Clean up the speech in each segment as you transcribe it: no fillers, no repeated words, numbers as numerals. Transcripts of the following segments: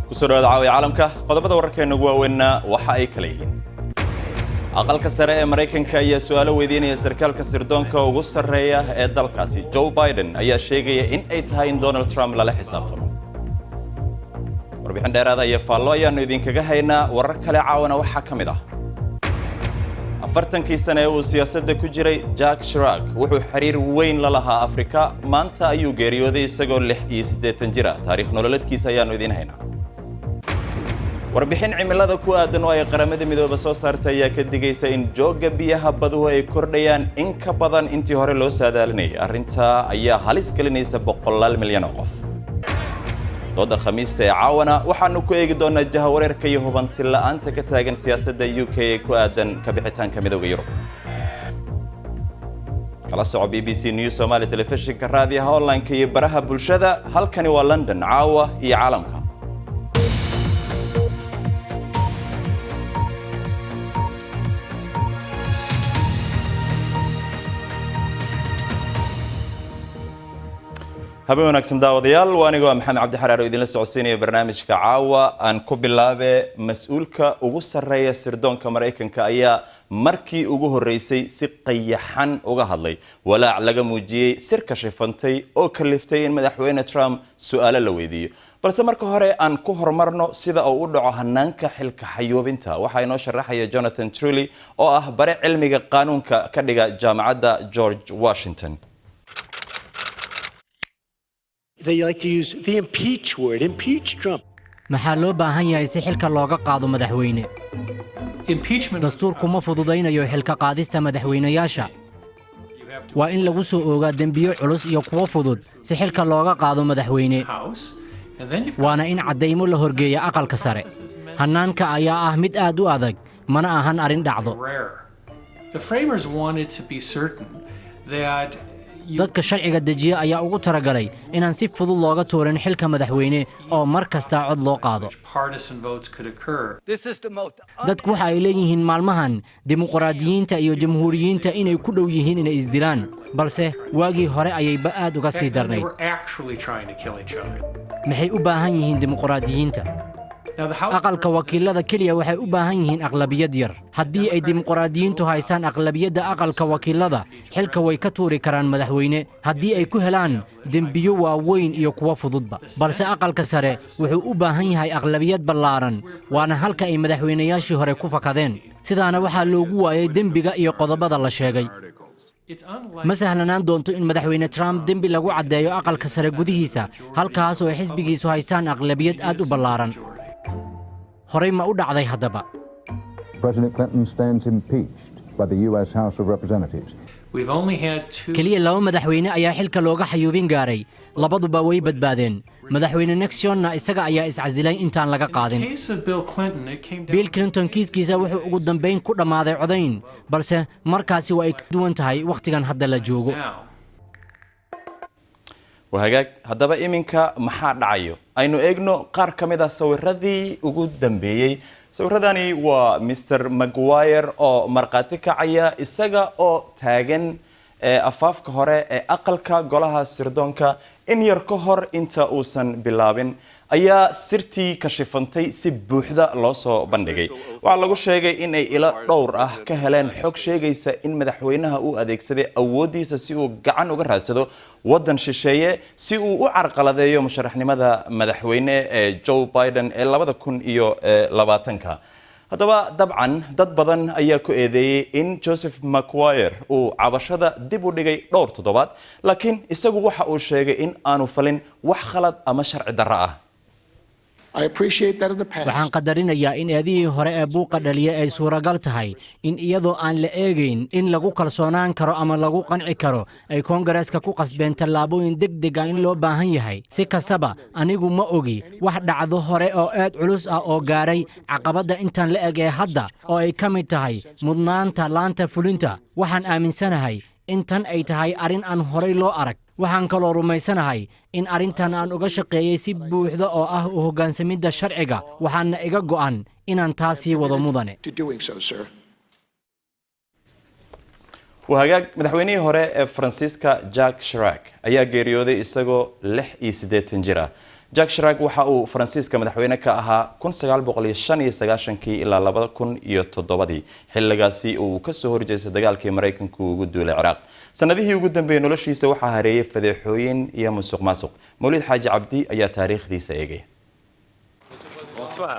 kusoo dhawaada caalamka qodobada wararkeena ugu waaweynna waxa ay kala yihiin aqalka sare ee Mareykanka ayaa su'aalo weydiinaya sarkaalka sirdoonka ugu sareeya ee dalkaasi Joe Biden ayaa sheegaya in ay tahay in Donald Trump lala xisaabtamo warbixin dheeraad ah iyo faallo ayaanu idinkaga haynaa warar kale caawana waxa kamid ah 40 sano ee uu siyaasadda ku jiray Jack Chirac wuxuu xiriir weyn la lahaa Afrika maanta ayuu geeriyooday isagoo 86 jir ah taariikh nololeedkiisa ayaanu idin haynaa warbixin cimilada ku aadan oo ay qaramada midooba soo saartay ayaa ka digaysa in jooga biyaha baduhu ay kordhayaan in ka badan intii hore loo saadaalinayay arrinta ayaa halis gelinaysa 100 milyan oo qof dooda khamiista ee caawana waxaanu ku eegi doonaa jahawareerka iyo hubanti la'aanta ka taagan siyaasadda UK ee ku aadan ka bixitaanka midowga Yurub kala soco BBC News Somali telefishinka raadiyaha online-ka iyo baraha bulshada halkani waa London caawa iyo caalamka habeen wanaagsan daawadayaal waaniga waa maxamed cabdi xaraar oo idin la socodsiinaya barnaamijka caawa aan ku bilaabe mas'uulka ugu sareeya sirdoonka Mareykanka ayaa markii ugu horeysay si qayaxan uga hadlay walaac laga muujiyay sirka shifantay oo kaliftay in madaxweyne Trump su'aalo la weydiiyo balse marka hore aan ku hormarno sida uu u dhaco hanaanka xilka xayoobinta waxa inoo sharaxaya Jonathan Truly oo ah bare cilmiga qaanuunka ka dhiga jaamacadda George Washington They like to use the impeach word, impeach Trump. maxaa loo baahan yahay si xilka looga qaado madaxweyne dastuurku ma fududaynayo xilka qaadista madaxweynayaasha waa in lagu soo oogaa dembiyo culus iyo kuwo fudud si xilka looga qaado madaxweyne waana in caddaymo la horgeeya aqalka sare hannaanka ayaa ah mid aad u adag mana ahan arrin dhacdo dadka sharciga dejiya ayaa ugu talagalay inaan si fudud looga tuurin xilka madaxweyne oo mar kasta cod loo qaado dadku waxa ay leeyihiin maalmahan dimuqraadiyiinta iyo jamhuuriyiinta inay ku dhow yihiin inay isdilaan balse waagii hore ayayba aad uga sii darnayd maxay u baahan yihiin dimuqraadiyiinta aqalka wakiilada keliya waxay u baahan yihiin aqlabiyad yar haddii ay dimuqraadiyiintu haystaan aqlabiyadda aqalka wakiilada xilka way ka tuuri karaan madaxweyne haddii ay ku helaan dembiyo waaweyn iyo kuwo fududba balse aqalka sare wuxuu u baahan yahay aqlabiyad ballaaran waana halka ay madaxweynayaashii hore ku fakadeen sidaana waxaa loogu waayay dembiga iyo qodobada la sheegay ma sahlanaan doonto in madaxweyne Trump dembi lagu caddeeyo aqalka sare gudihiisa halkaas oo ay xisbigiisu haystaan aqlabiyad aad u ballaaran horey ma u dhacday haddaba President Clinton stands impeached by the US House of Representatives. keliya laba madaxweyne ayaa xilka looga xayuubin gaaray labaduba way badbaadeen madaxweyne Nixonna isaga ayaa iscasilay intaan laga qaadin Bill Clinton kiiskiisa wuxuu ugu dambeyn ku dhammaaday codayn balse markaasi waa ay ka duwan tahay wakhtigan hadda la joogo wahagaag haddaba iminka maxaa dhacayo aynu eegno qaar ka mid ah sawiradii ugu dambeeyay sawiradani waa Mr Maguire oo marqaati kacaya isaga oo taagan afaafka hore ee aqalka golaha sirdoonka in yar ka hor inta uusan bilaabin ayaa sirtii ka shifantay si buuxda loo soo bandhigay waxa lagu sheegay in ay ila dhowr ah ka heleen xog sheegaysa in madaxweynaha uu adeegsaday awoodiisa si uu gacan uga raadsado wadan shisheeye si uu u carqaladeeyo musharaxnimada madaxweyne ee Joe Biden ee 2020 haddaba dabcan dad badan ayaa ku eedeeyay in Joseph Maguire uu cabashada dib u dhigay dhowr toddobaad laakiin isagu waxa uu sheegay in aanu falin wax khalad ama sharci darro ah waxaan qadarinayaa in eedihii hore ee buuqa dhaliya ay suuragal tahay in iyadoo aan la eegayn in lagu kalsoonaan karo ama lagu qanci karo ay koongareeska ku qasbeen tallaabooyin degdeg ah in loo baahan yahay si kastaba anigu ma ogi wax dhacdo hore oo aad culus ah oo gaaray caqabadda intaan la eg ee hadda oo ay ka mid tahay mudnaanta laanta fulinta waxaan aaminsanahay in tan ay tahay arrin aan horay loo arag waxaan kaloo rumaysanahay in arrintan aan uga shaqeeyay si buuxda oo ah u hoggaansamidda sharciga waxaana iga go'an inaan taas sii wado mudane وهاجاج مدحويني هراء فرانسيسكا جاك شراك أيا جيريودي إسقو لح إيسدت جرا جاك شراك وحقو فرانسيسكا مدحوينة كأها كون سجال بقولي شني سجاشن كي إلا لبض كون يتضبطي حلقاسي وكسهور جيس دجال كي مريكن كو جدول العراق سنديه وجودن بين لشي سوحة هرية فذحوين يا مسوق ماسوق مولد حاج عبدي أيا تاريخ ذي سيجي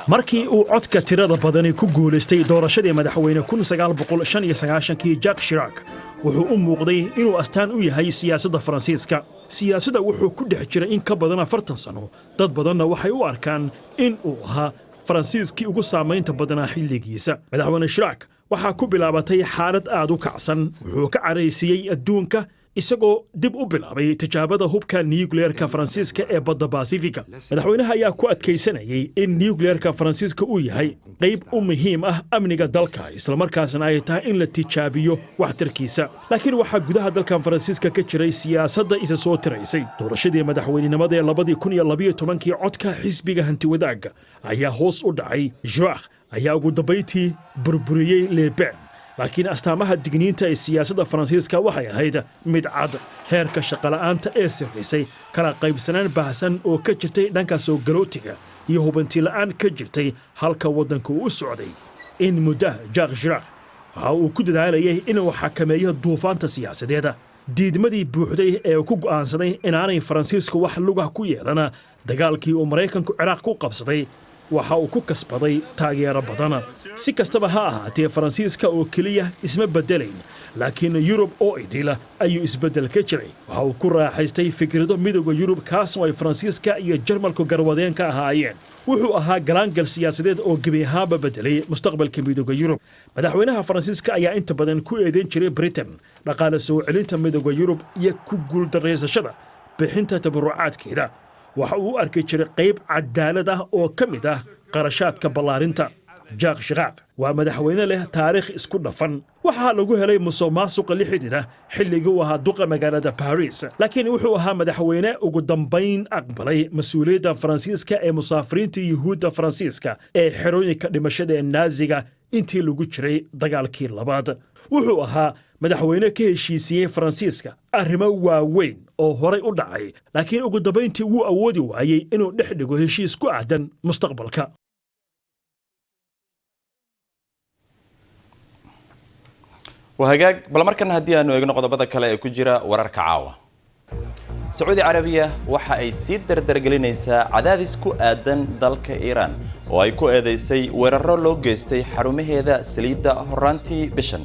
markii uu codka tirada badani ku guuleystay doorashadii madaxweyne 1995kii Jacques Chirac wuxuu u muuqday inuu astaan u yahay siyaasadda Faransiiska siyaasadda wuxuu ku dhex jiray in ka badan 40 sano dad badanna waxay u arkaan in uu ahaa Faransiiskii ugu saameynta badanaa xilligiisa madaxweyne Chirac waxa ku bilaabatay xaalad aad u kacsan wuxuu ka caraysiyay adduunka isagoo dib u bilaabay tijaabada hubka nuclearka Faransiiska ee badda Pacifica madaxweynaha ayaa ku adkaysanayay in nuclearka Faransiiska uu yahay qayb u muhiim ah amniga dalka isla markaasna ay tahay in la tijaabiyo waxtarkiisa laakiin waxa gudaha dalka Faransiiska ka jiray siyaasadda isa soo tiraysay doorashadii madaxweynenimada ee 2012kii codka xisbiga hanti wadaagga ayaa hoos u dhacay Chirac ayaa ugu dambeyntii burburiyay Le Pen laakiin astaamaha digniinta ee siyaasadda Faransiiska waxay ahayd mid cad heerka shaqala'aanta ee sirrisay kala qaybsanaan baahsan oo ka jirtay dhanka soo galootiga iyo hubanti la'aan ka jirtay halka waddanku u socday in muddo Jacques Chirac waxa uu ku dadaalayay inuu xakameeyo duufaanta siyaasadeed diidmadii buuxday ee ku go'aansaday inaanay Faransiisku wax lugaha ku yeelan dagaalkii uu Mareykanku Ciraaq ku qabsaday waxa uu ku kasbaday taageero badan si kastaba ha ahaatee Faransiiska oo kaliya isma bedelayn laakiin Yurub oo idila ayuu isbedel ka jiray waxa uu ku raaxaystay fikrado midowga Yurub kaas oo ay Faransiiska iyo Jarmalku garwadeen ka ahaayeen wuxuu ahaa galaangal siyaasadeed oo gebi ahaanba bedelay mustaqbalka midowga Yurub madaxweynaha Faransiiska ayaa inta badan ku eedeyn jiray Britain dhaqaale soo celinta midowga Yurub iyo ku guuldareysashada bixinta tabarucaadkeeda waxa uu arkay jiray qayb cadaalad ah oo ka mid ah qarashaadka ballaarinta Jacques Chirac waa madaxweyne leh taariikh isku dhafan waxa lagu helay musuqmaasuq la xidhiidha xilligii uu ahaa duqa magaalada Paris laakiin wuxuu ahaa madaxweyne ugu dambeyn aqbalay mas'uuliyadda Faransiiska ee musaafiriinta Yuhuudda Faransiiska ee xerooyinka dhimashada ee Naaziga intii lagu jiray dagaalkii labaad wuxuu ahaa madaxweyne ka heshiisiyay Faransiiska arrimo waaweyn oo horay u dhacay laakiin ugu dambeyntii wuu awoodi waayay inuu dhex dhigo heshiis ku aadan mustaqbalka وهاجاج بلا مركن هدي أنه يجنو قضبة كلا يكجرا ورك عاوة سعودي عربية وحا أي سيد درجلينيسا عدادس كو آدن دالك إيران وأي كو آديسي وررلو جيستي حرمه هذا سليدا هرانتي بشن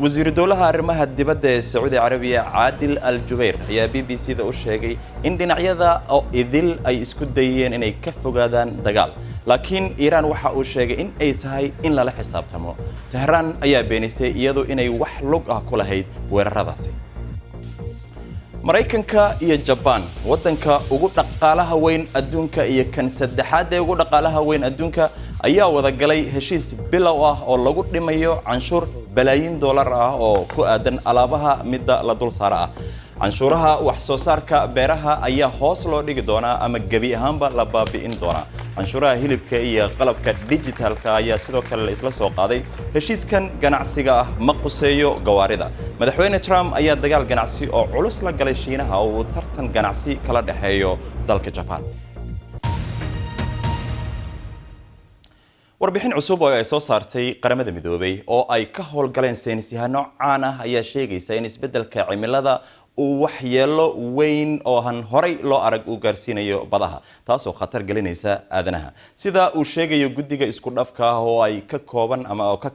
وزير الدولة أرمها الدبادة السعودية العربية عادل الجبير يا BBC ذا أشياء إن دنيا أو إذل أي إسكوديين إن يكفوا جادان دجال لكن إيران وحا أشياء إن أي تهاي إن لا حساب تمو تهران أي بينسي يدو إن يوحلق كل هيد وررضاسي maraykanka iyo Japan wadanka ugu dhaqaalaha weyn adduunka iyo kan saddexaad ee ugu dhaqaalaha weyn adduunka ayaa wada galay heshiis bilow ah oo lagu dhimayo canshuur balaayin dollar ah oo ku aadan alaabaha midda la dul saara canshuuraha wax soo saarka beeraha ayaa hoos loo dhigi doonaa ama gabi ahaanba la baabi'in doonaa canshuuraha hilibka iyo qalabka digitalka ayaa sidoo kale la isla soo qaaday heshiiskan ganacsiga ah ma quseeyo gawaarida madaxweyne Trump ayaa dagaal ganacsi oo culus la galay Shiinaha oo tartan ganacsi kala dhaxeeyo dalka Japan warbixin cusub oo ay soo saartay qaramada midoobay oo ay ka howlgaleen saynisyahano caan ah ayaa sheegaysa in isbedelka cimilada uu waxyeelo weyn oo han horay loo arag u gaarsiinayo badaha taas oo khatar gelinaysa aadanaha sida uu sheegayo guddiga isku dhafka ah oo ay ka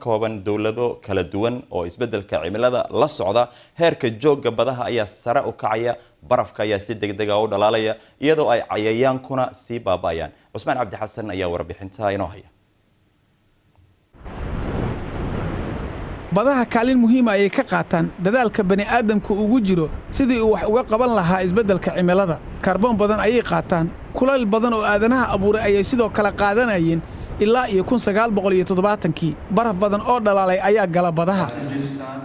kooban dawlado kala duwan oo isbedelka cimilada la socda heerka joogga badaha ayaa sare u kacaya barafka ayaa si degdeg ah u dhalaalaya iyadoo ay cayayaankuna sii baabaayaan Cusmaan Cabdi Xasan ayaa warbixinta inoo haya badaha kaalin muhiim ah ay ka qaataan dadaalka bani'aadamku ugu jiro sidii uu wax uga qaban lahaa isbeddelka cimilada kaarboon badan ayay qaataan kulayl badan oo aadanaha abuuray ayay sidoo kale qaadanayeen ilaa iyo 1970kii baraf badan oo dhalaalay ayaa gala badaha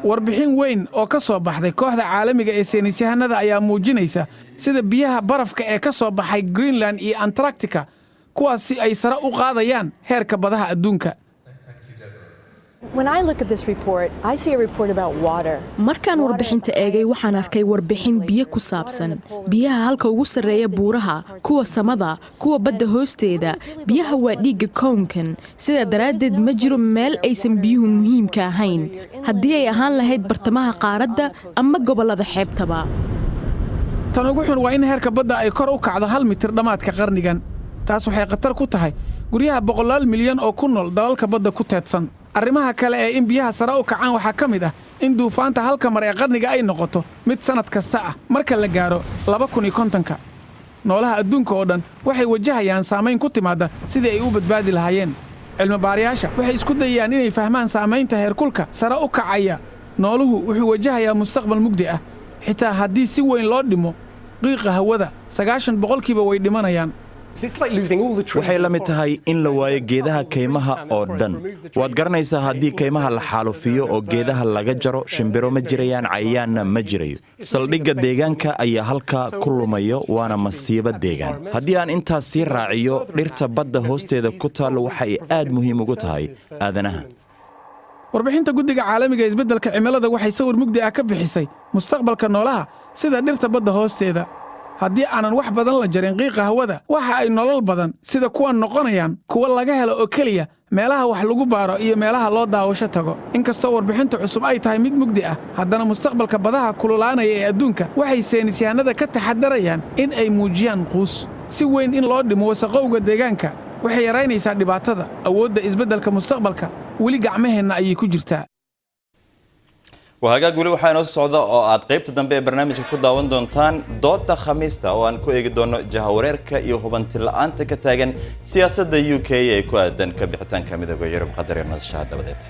warbixin weyn oo ka soo baxday kooxda caalamiga ee saynisyahanada ayaa muujinaysa sida biyaha barafka ee ka soo baxay Greenland iyo Antarctica kuwaasi ay sare u qaadayaan heerka badaha adduunka When I look at this report, I see a report about water. Markaan warbixinta eegay waxaan arkay warbixin biyo ku saabsan biyaha halka ugu sarreeya buuraha kuwa samada kuwa badda hoosteeda biyaha waa dhiigga koonkan sida daraaddeed ma jiro meel aysan biyuhu muhiimka ahayn haddii ay ahaan lahayd bartamaha qaaradda ama gobollada xeebtaba tan ugu xun waa in heerka badda ay kor u kacdo 1 mitir dhammaadka qarnigan taas waxay khatar ku tahay guryaha 100 milyan oo ku nool dalalka badda ku teedsan arrimaha kale ee in biyaha sare u kacaan waxaa ka mid ah in duufaanta halka mar ee qarniga ay noqoto mid sanad kasta ah marka la gaaro 2050ka noolaha adduunka oo dhan waxay wajahayaan saamayn ku timaada sidii ay u badbaadi lahaayeen cilmi-baarayaasha waxay isku dayayaan inay fahmaan saamaynta heerkulka sare u kacaya nooluhu wuxuu wajahayaa mustaqbal mugdi ah xitaa haddii si weyn loo dhimo qiiqa hawada 90% way dhimanayaan waxay la mid tahay in la waayo geedaha kaymaha oo dhan waad garanaysaa haddii kaymaha la xaalufiyo oo geedaha laga jaro shimbiro ma jirayaan cayayaanna ma jirayo saldhigga deegaanka ayaa halkaa ku lumayo waana masiibo deegaan haddii aan intaas sii raaciyo dhirta badda hoosteeda ku taallo waxay aad muhiim ugu tahay aadanaha warbixinta guddiga caalamiga ee isbeddelka cimilada waxay sawir mugdi ah ka bixisay mustaqbalka noolaha sida dhirta badda hoosteeda haddii aanan wax badan la jarin qiiqa hawada waxa ay nolol badan sida kuwan noqonayaan kuwa laga helo oo keliya meelaha wax lagu baaro iyo meelaha loo daawasho tago inkastoo warbixinta cusub ay tahay mid mugdi ah haddana mustaqbalka badaha kululaanaya ee adduunka waxay saynisyahanada ka taxadarayaan in ay muujiyaan quus si weyn in loo dhimo wasaqowga deegaanka waxay yaraynaysaa dhibaatada awoodda isbeddelka mustaqbalka weli gacmaheenna ayay ku jirtaa وهاجاج ولي waxaa inoo socda oo aad qaybta dambe ee barnaamijka ku daawan doontaan doodda khamiista oo aan ku eegi doono jahawareerka iyo hubanti la'aanta ka taagan siyaasadda UK ee ku aadan ka bixitaanka midowga Yurub qadar iyo nasashaha dabadeed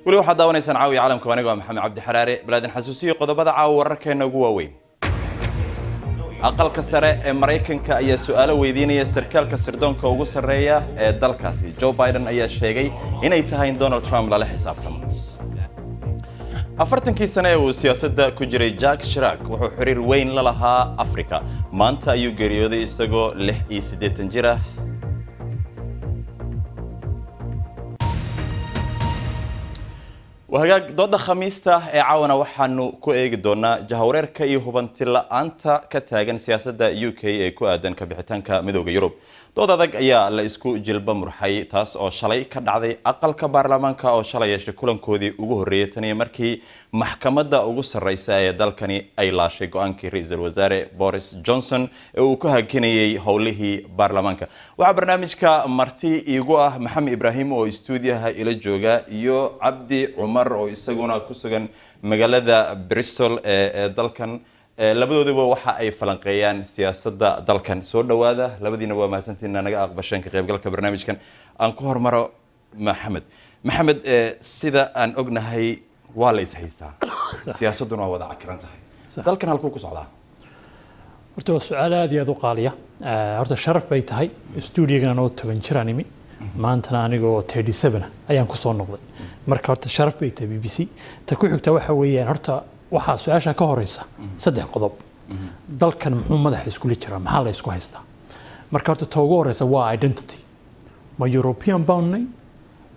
weli waxaad daawanaysaan caawi caalamka aniga waa maxamed cabdi xaraare balaadan xasuusiyo qodobada caawa wararkeena ugu waaweyn aqalka sare ee Mareykanka ayaa su'aalo weydiinaya sarkaalka sirdoonka ugu sareeya ee dalkaasi Joe Biden ayaa sheegay inay tahay in Donald Trump lala xisaabtamo 40 sano ee uu siyaasadda ku jiray Jack Chirac wuxuu xiriir weyn la lahaa Afrika maanta ayuu geeriyooday isagoo 86 jir ah وهاجاج ضد خميسته عاونا وحنو كويج دونا جهورير كي هبنتلا أنت كتاجن سياسة UK كوادن كبحتان كمدوج يوروب ضد ذاك أيا لإسكو جلبة مرحي تاس أو شلي كدعدي أقل كبرلمان كأو شلي يشكلن كودي وجهرية تانية مركي محكمة دا أوجس الرئيسية دالكني أي لاشي قانكي رئيس الوزراء بوريس جونسون وكهكني هوله برلمانك وعبرنامج كمرتي يجوه محمد إبراهيم واستوديوها إلى جوجا يو عبدي عمر ويسقونا كسجن مجلة بريستول دالكن labadoodaba waxa ay falanqeeyaan siyaasadda dalkan soo dhawaada labadiina waa mahadsantiin anaga aqbasheen ka qaybgalka barnaamijkan aan ku hormaro maxamed sida aan ognahay waa la is haystaa siyaasaduna waa wada cakiran tahay dalkan halkuu ku socdaa horta waa su'aal aad iyo aad u qaaliya horta sharaf bay tahay stuudiogana oo 10 jir animi maantana anigoo 37 ayaan ku soo noqday marka horta sharaf bay tahay BBC ta ku xigta waxa weeyaan horta waxaa su'aasha ka horeysa saddex qodob dalkan muxuu madax isku jiraa maxaa la isku haystaa marka horta ta ugu horeysa waa identity ma European boundnay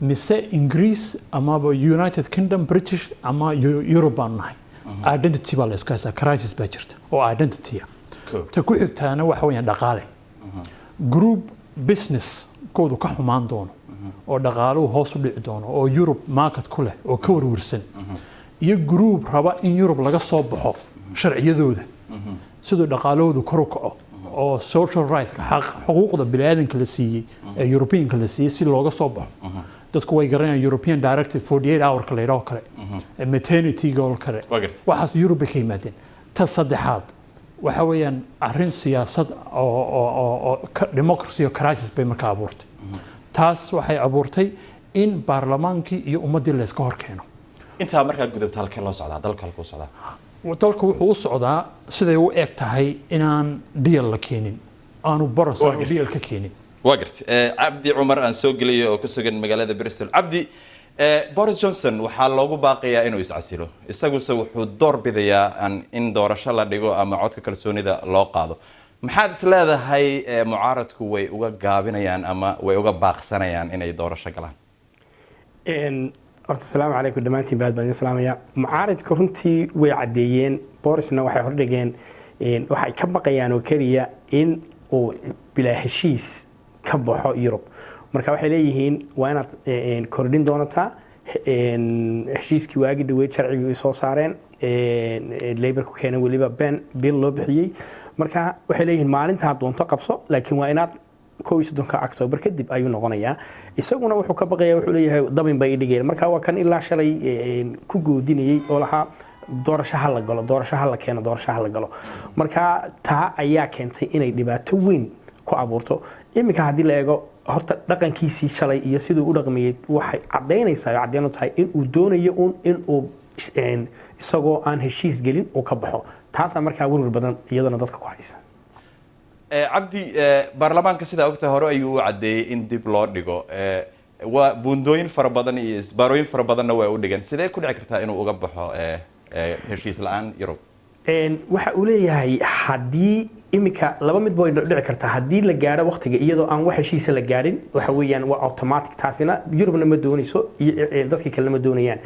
mise Ingiriis amaba United Kingdom British ama Europe baan nahay identity baa la isku haysaa crisis baa jirta oo identity ta ku xigtaana waxa weeyaan dhaqaale group business koodu ka xumaan doono oo dhaqaaluhu hoos u dhici doono oo Europe market ku leh oo ka warwarsan iyo group raba in Europe laga soo baxo sharciyadooda sidoo dhaqaalahoodu kor u kaco oo social rights xuquuqda bini'aadanka la siiyay ee European-ka la siiyay si looga soo baxo dadku way garanayaan European Directive 48 hour ka leeyahay kale maternity goal kale waxaas Europe ka yimaadeen ta saddexaad waxa weeyaan arrin siyaasad oo democracy oo crisis bay markaa abuurtay taas waxay abuurtay in baarlamaankii iyo ummadii la iska hor keeno inta markaa gudubta halkee loo socdaa dalka halkuu socdaa dalku wuxuu u socdaa siday u eg tahay inaan deal la keenin aanu boros deal ka keenin waa gartay cabdi cumar aan soo geliyo oo ku sugan magaalada Bristol cabdi Boris Johnson waxaa loogu baaqayaa inuu iscasilo isaguse wuxuu door bidayaa in doorasho la dhigo ama codka kalsoonida loo qaado maxaad is leedahay mucaaradku way uga gaabinayaan ama way uga baaqsanayaan inay doorasho galaan horta salaamu calaykum dhamaantiin baad baan salaamaya mucaaradka runtii way cadeeyeen Borisna waxay hordhigeen waxay ka baqayaan oo kaliya in uu bilaa heshiis ka baxo Europe marka waxay leeyihiin waa inaad kordhin doontaa heshiiskii waagi dhaweyd sharciga soo saareen Labour ku keenay waliba bill loo bixiyay marka waxay leeyihiin maalinta doonto qabso laakiin waa inaad 31 October kadib ayuu noqonayaa isaguna wuxuu ka baqayaa wuxuu leeyahay dabin bay dhigeen marka waa kan ilaa shalay ku goodinayay oo laha doorashaha la galo doorashaha la keeno doorashaha la galo marka taa ayaa keentay inay dhibaato weyn ku abuurto iminka hadii la eego horta dhaqankiisii shalay iyo sidoo u dhaqmiyay waxay cadeynaysaa tahay in uu doonayo in uu isagoo aan heshiis gelin oo ka baxo taas markaa warwar badan iyadana dadka ku haysa cabdi baarlamaanka sida ogta hore ayuu u cadeeyay in dib loo dhigo waa buundooyin fara badan iyo isbaarooyin fara badanna way u dhigeen sidee ku dhici kartaa inuu uga baxo heshiis la'aan Europe waxa uu leeyahay hadii imika laba mid way dhici kartaa hadii la gaaro waqtiga iyadoo aan wax heshiis la gaarin waxa weeyaan waa automatic taasina Europe ma doonayso dadka kale ma doonayaan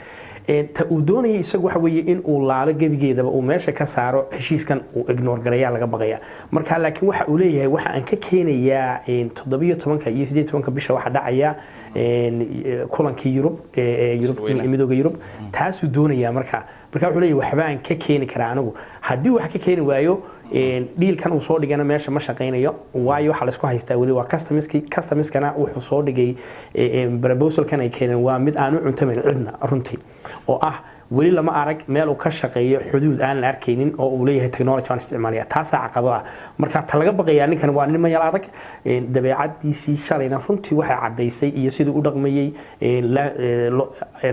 ta uu doonayay isagu waxa weeye in uu laalo gabigeedaba uu meesha ka saaro heshiiskan uu ignore gareeyaa laga baqaya marka laakiin waxa uu leeyahay waxa aan ka keenayaa 17 iyo 18 bisha waxa dhacaya kulankii Europe midowga Europe taas uu doonaya marka wuxuu leeyahay waxba aan ka keeni karaa anigu hadii wax ka keeni waayo dealkan uu soo dhigana meesha ma shaqeynayo waayo waxa la isku haystaa wali waa customerskana wuxuu soo dhigay proposalkan ay keeneen waa mid aan u cuntamin cidna runtii oo ah wali lama arag meel uu ka shaqeeyo xuduud aan la arkaynin oo uu leeyahay technology aan isticmaalaya taas caqabado ah marka ta laga baqayaa ninkan waa nin mayal adag dabeecadiisii shalayna runtii waxay cadeysay iyo sidoo u dhaqmayay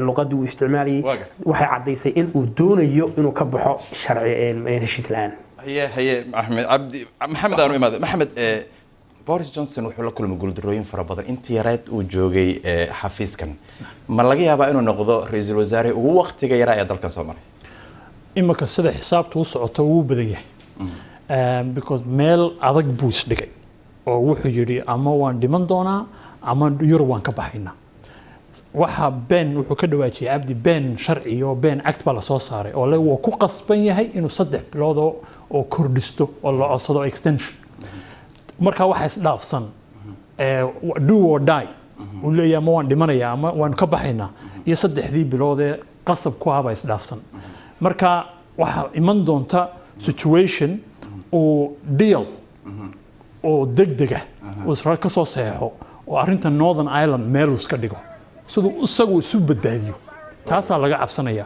luqadii uu isticmaalayay waxay cadeysay in uu doonayo inuu ka baxo sharci heshiis la'aan هي محمد أنا إماد محمد بوريس جونسون وحول كل مقول دروين فربضن أنت يريد وجوجي حفيز كان ما لقي هذا إنه نقضى رئيس الوزراء ووقت جاي رأي ذلك الصومالي إما كسر حساب توسع تو بديه because ميل عضق بوس دقي أو وحجري أما وان دمندونا أما يروان كبحينا waxa been wuxuu ka dhawaajiyay abdi been sharci oo been act bala soo saaray oo uu ku qasban yahay inuu 3 bilood oo kordhisto oo la codsado extension marka waxa is dhaafsan do or die uu leeyahay ma waan dhimanaya ama waan ka baxaynaa iyo 3 bilood ee qasab ku haba is dhaafsan marka waxa iman doonta situation oo deal oo degdega oo Israel ka soo saxo oo arinta Northern Ireland meel iska dhigo sidoo isagu isu badbaadiyo taas laga cabsanaya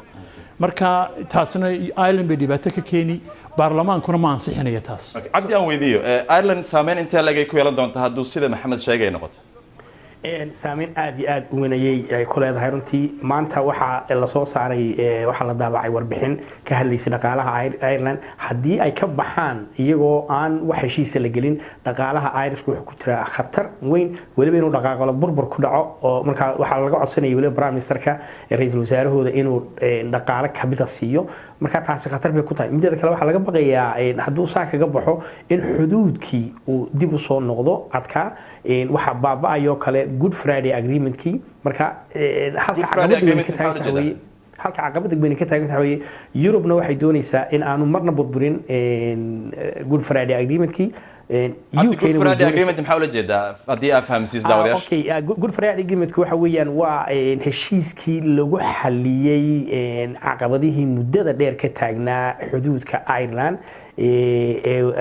marka taasna Ireland bay dhibaato ka keeni baarlamaankuna ma ansixinaya taas cabdi aan weydiyo Ireland saameyn inta laga ku yeelan doonto haduu sida Maxamed sheegay noqoto saameyn aad u weynayay ay ku leedahay runtii maanta waxa la soo saaray waxa la daabacay warbixin ka hadlaysay dhaqaalaha Ireland hadii ay ka baxaan iyagoo aan wax heshiis la gelin dhaqaalaha Irish wuxuu ku jira khatar weyn waliba inuu dhaqaaqo burbur ku dhaco oo marka waxa laga codsanayay waliba prime ministerka ra'iisul wasaarahooda inuu dhaqaale kabida siiyo marka taasi khatar bay ku tahay midda kale waxa laga baqayaa haduu saa kaga baxo in xuduudkii uu dib u soo noqdo adka waxa baabaayo kale Good Friday Agreement-kii marka halka caqabada weyn ka taagan tahay Europe-na waxay doonaysaa in aanu marna burburin Good Friday Agreement-kii Good Friday Agreement maxaa la jeedaa haddii aad fahamsiiso daawadayaasha okay Good Friday Agreement waxa weeyaan waa heshiiskii lagu xaliyay caqabadihii muddada dheer ka taagnaa xuduudka Ireland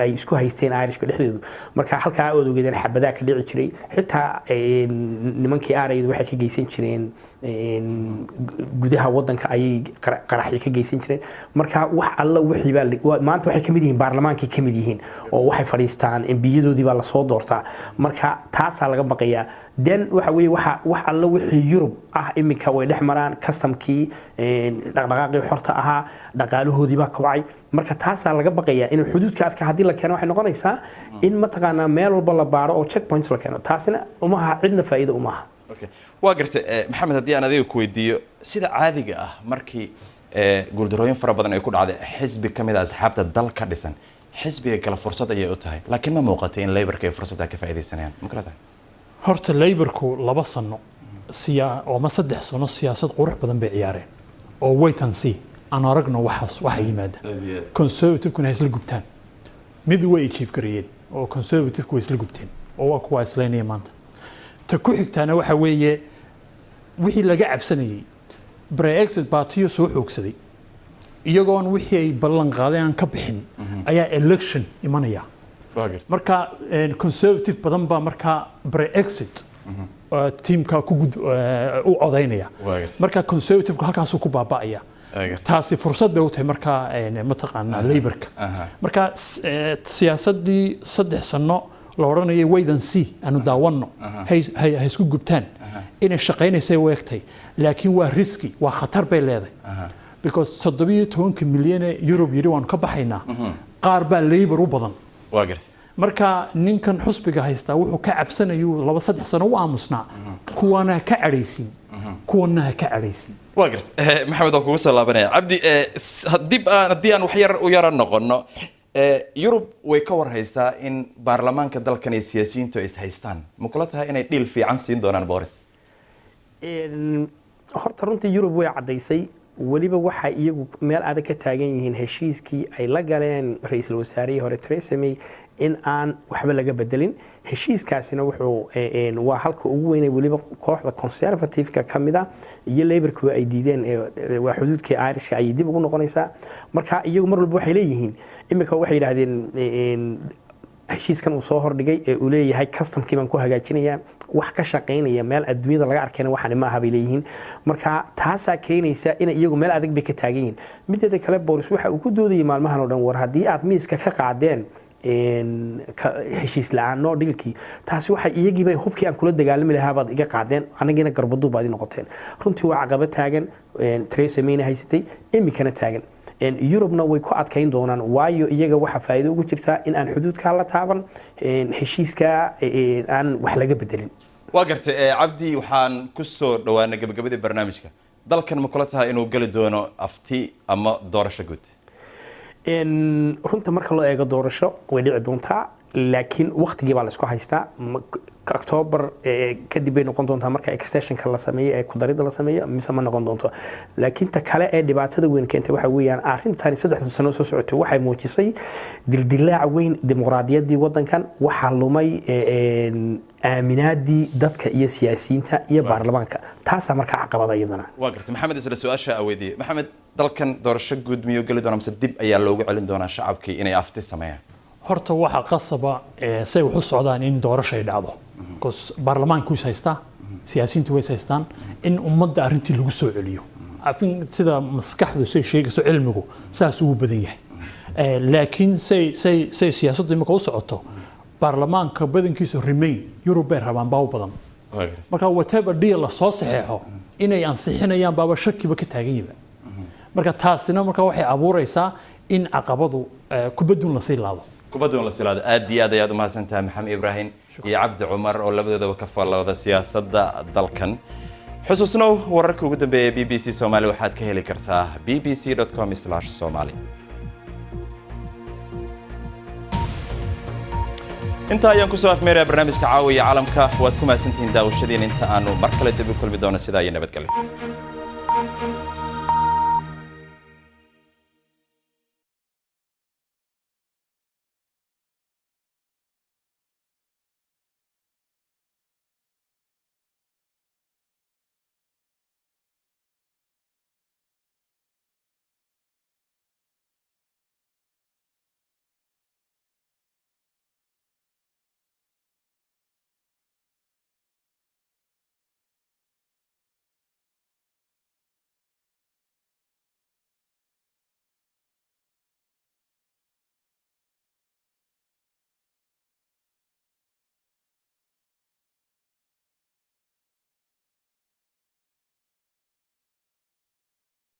ay isku haysteen Irishka dhexdooda marka halka ay odogeedeen xabadaha ka dhici jiray xitaa nimankii Aaraydu waxay ka geysan jireen gudaha wadanka ay qaraxyo ka geysan jireen marka wax alla wixii baa maanta waxay kamid yihiin baarlamaankii kamid yihiin oo waxay fadhiistaan MPyadoodii baa la soo doortaa marka taasaa laga baqayaa dan waxa weeye wax alla wixii Europe ah iminka way dhex maraan customkii dhaqdhaqaaqii xorta ahaa dhaqaalahoodii baa kobcay marka taasaa laga baqayaa in xuduudka adka hadii la keeno waxay noqonaysaa in mataqaanaa meel walba la baaro oo checkpoints la keeno taasina uma aha cidna faa'iido uma aha okay waa gartay maxamed haddii aan adiga ku weydiiyo sida caadiga ah markii guuldarooyin fara badan ay ku dhacday xisbi kamid ah asxaabta dalka dhisan xisbiga kala fursad ayay u tahay laakiin ma muuqato in Labour-ka ay fursadda ka faa'iideysanayaan ma karata horta Labour-ku 2 sano oo ma 3 sano siyaasad qurux badan bay ciyaareen oo wait and see aan aragno waxa yimaada Conservative-kuna isla gubtaan mid way chief gareeyeen oo Conservative-ku isla gubteen oo waa kuwa islaynaya maanta ta ku xigtaana waxa weeye wixii laga cabsanayay Brexit baatiyo soo xoogsaday iyagoon wixii ay ballan qaadeen ka bixin ayaa election imanaya marka Conservative badan baa marka Brexit teamka ku u codaynaya marka Conservative halkaas ku baaba'aya taasi fursad bay u tahay marka mataqaanaa Labour-ka marka siyaasadii 3 sano la oranayay wait and see anu daawano hay isku gubtaan inay shaqeynayso weegtay laakiin waa risky waa khatar bay leedahay because 17 milyan euro yiri waan ka baxaynaa qaar baa Labour u badan waa gartay marka ninkan xusbiga haysta wuxuu ka cabsanayo 2-3 sano u aamusnaa kuwana ka cadhaysiin kuwana ka cadhaysiin waa gartay maxamed oo kugu soo laabanaya cabdi haddii aan wax yar u yara noqono Europe way ka warhaysaa in baarlamaanka dalkan iyo siyaasiyiintu ay haystaan ma kula tahay inay deal fiican siin doonaan Boris horta runtii Europe way cadaysay waliba waxa iyagu meel adag ka taagan yihiin heshiiskii ay la galeen ra'iisul wasaarihii hore Theresa May in aan waxba laga bedelin heshiiskaasina wuxuu waa halka ugu weyn ee waliba kooxda conservative-ka kamida iyo Labour-ku ay diideen waa xuduudkii Irishka ay dib ugu noqonaysaa marka iyagu mar walba waxay leeyihiin imika waxay yiraahdeen heshiiskan uu soo hordhigay ee uu leeyahay customkii baan ku hagaajinayaa wax ka shaqeynaya meel adduunyada laga arkayna waxaan ma aha bay leeyihiin marka taasaa keenaysa in iyagu meel adag bay ka taagan yihiin mideeda kale Boris waxa uu ku doodayay maalmahan oo dhan war haddii aad miiska ka qaadeen heshiis la'aan noo dhilkii taasi waxa iyagii bay hubkii aan kula dagaalami lahaa baad iga qaadeen anagina garbadu baad noqoteen runtii waa caqabad taagan Theresa May haysatay imikana taagan Europe-na way ku adkayn doonaan waayo iyaga waxa faa'iido ugu jirta in aan xuduudka la taaban heshiiska aan wax laga bedelin waa gartay cabdi waxaan ku soo dhawaanay gabagabadii barnaamijka dalkan ma kula tahay inuu gali doono afti ama doorasho guud runta marka loo eego doorasho way dhici doontaa laakiin waqtigii baa la isku haystaa October kadib bay noqon doontaa marka extensionka la sameeyo ee ku darida la sameeyo mise ma noqon doonto laakiin ta kale ee dhibaatada weyn keentay waxa weeyaan arrintan 3 sano soo socotay waxay muujisay dildilaac weyn dimuqraadiyaddii wadankan waxa lumay aaminaadii dadka iyo siyaasiyiinta iyo baarlamaanka taas marka caqabad ayadana waa gartay maxamed isla su'aasha aweydiye maxamed dalkan doorasho guud miyuu gali doonaa mise dib ayaa loogu celin doonaa shacabkii inay afti sameeyaan horta waxa qasaba say wax u socdaan in doorasho ay dhacdo because baarlamaanku is haystaa siyaasiyiintu way haystaan in ummadda arrintii lagu soo celiyo afin sida maskaxdu say sheegayso cilmigu saas ugu badan yahay laakiin say siyaasaddu imika u socoto baarlamaanka badankiisu remain Europe rabaan baa u badan marka whatever deal la soo saxeexo inay ansixinayaan baaba shakiba ka taagan yihiin marka taasina marka waxay abuuraysaa in caqabadu kubadun la sii laado kubadun la sii laado aad iyo aad ayaad u mahadsantahay Maxamed Ibrahim iyo Cabdi Cumar oo labadoodaba ka faallooda siyaasadda dalkan xusuusnow wararka ugu dambeeyay BBC Soomaali waxaad ka heli kartaa bbc.com/somali inta ayaan ku soo afmeeraya barnaamijka caawiya caalamka waad ku mahadsantihiin daawashadiin inta aanu mar kale dib u kulmi doono sidaa iyo nabadgelyo